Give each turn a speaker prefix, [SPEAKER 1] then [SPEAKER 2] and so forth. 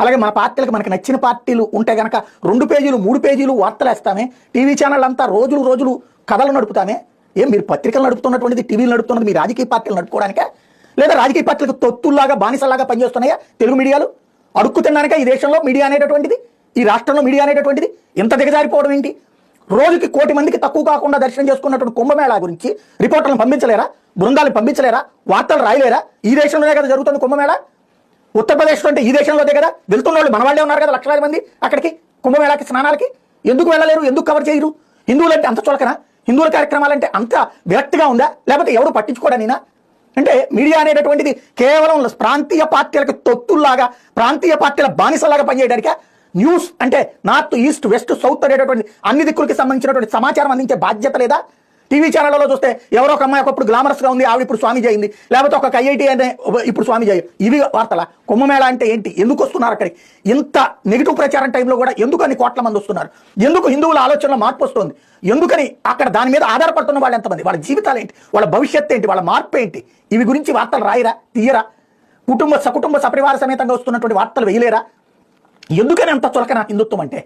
[SPEAKER 1] అలాగే మన పార్టీలకు మనకి నచ్చిన పార్టీలు ఉంటే గనక 2 పేజీలు 3 పేజీలు వార్తలు వేస్తామే, టీవీ ఛానల్ అంతా రోజులు రోజులు కథలు నడుపుతామే. ఏం మీరు పత్రికలు నడుపుతున్నటువంటిది, టీవీలు నడుపుతున్నది మీ రాజకీయ పార్టీలు నడుపుకోవడానికే, లేదా రాజకీయ పార్టీలకు తొత్తుల్లాగా బానిసల్లాగా పనిచేస్తున్నాయా తెలుగు మీడియాలు? అడుక్కు తిన్నానిక ఈ దేశంలో మీడియా అనేటటువంటిది, ఈ రాష్ట్రంలో మీడియా అనేటటువంటిది ఇంత దిగజారిపోవడం ఏంటి? రోజుకి 1 కోటి మందికి తక్కువ కాకుండా దర్శనం చేసుకున్నటువంటి కుంభమేళా గురించి రిపోర్టర్లను పంపించలేరా? బృందాలను పంపించలేరా? వార్తలు రాయలేరా? ఈ దేశంలోనే కదా జరుగుతుంది కుంభమేళా. ఉత్తరప్రదేశ్లో అంటే ఈ దేశంలోదే కదా. వెళ్తున్న వాళ్ళు మన వాళ్ళే ఉన్నారు కదా, లక్షలాది మంది అక్కడికి కుంభమేళాకి స్నానాలకి. ఎందుకు వెళ్ళలేరు? ఎందుకు కవర్ చేయరు? హిందువులు అంటే అంత చులకనా? హిందువుల కార్యక్రమాలంటే అంత విరక్తిగా ఉందా? లేకపోతే ఎవరు పట్టించుకోవడానినా? అంటే మీడియా అనేటటువంటిది కేవలం ప్రాంతీయ పార్టీలకు తొత్తుల్లాగా, ప్రాంతీయ పార్టీల బానిసలాగా పనిచేయడానికే. న్యూస్ అంటే నార్త్, ఈస్ట్, వెస్ట్, సౌత్ అనేటటువంటి అన్ని దిక్కులకి సంబంధించినటువంటి సమాచారం అందించే బాధ్యత లేదా? టీవీ ఛానల్లో చూస్తే ఎవరో ఒక అమ్మాయి ఒకప్పుడు గ్లామరస్గా ఉంది, ఆవిడ ఇప్పుడు స్వామీజీ అయింది, లేకపోతే ఒక ఐఐటీ అనే ఇప్పుడు స్వామీజీ అయ్యి. ఇవి వార్తల. కుంభమేళా అంటే ఏంటి? ఎందుకు వస్తున్నారు అక్కడికి? ఇంత నెగిటివ్ ప్రచారం టైంలో కూడా ఎందుకు అన్ని కోట్ల మంది వస్తున్నారు? ఎందుకు హిందువుల ఆలోచనలో మార్పు వస్తుంది? ఎందుకని అక్కడ దాని మీద ఆధారపడుతున్న వాళ్ళు ఎంతమంది? వాళ్ళ జీవితాలు ఏంటి? వాళ్ళ భవిష్యత్తు ఏంటి? వాళ్ళ మార్పు ఏంటి? ఇవి గురించి వార్తలు రాయరా? తీయరా? సకుటుంబ సపరివార సమేతంగా వస్తున్నటువంటి వార్తలు వేయలేరా? ఎందుకని అంత చులకన హిందుత్వం అంటే?